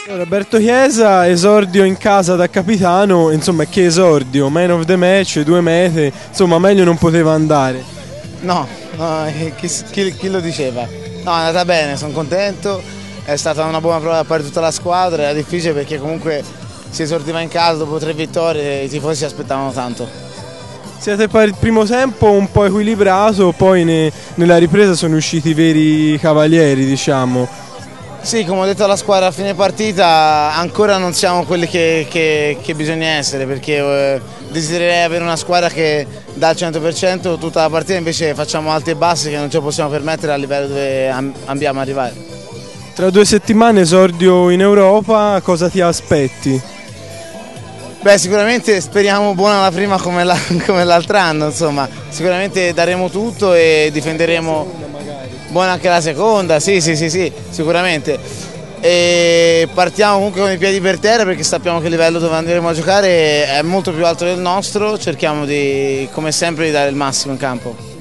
Roberto Chiesa, esordio in casa da capitano, insomma che esordio, man of the match, 2 mete, insomma meglio non poteva andare. No, chi lo diceva? No, è andata bene, sono contento, è stata una buona prova per tutta la squadra, era difficile perché comunque si esordiva in casa dopo 3 vittorie e i tifosi si aspettavano tanto. Siete per il primo tempo un po' equilibrato, poi nella ripresa sono usciti i veri cavalieri, diciamo. Sì, come ho detto alla squadra a fine partita, ancora non siamo quelli che bisogna essere, perché desidererei avere una squadra che dà il 100% tutta la partita, invece facciamo alti e bassi che non ce lo possiamo permettere a livello dove ambiamo arrivare. Tra 2 settimane esordio in Europa, cosa ti aspetti? Beh, sicuramente speriamo buona la prima come l'altro anno, insomma, sicuramente daremo tutto e difenderemo buona anche la seconda, sì, sicuramente. E partiamo comunque con i piedi per terra perché sappiamo che il livello dove andremo a giocare è molto più alto del nostro, cerchiamo di, come sempre, di dare il massimo in campo.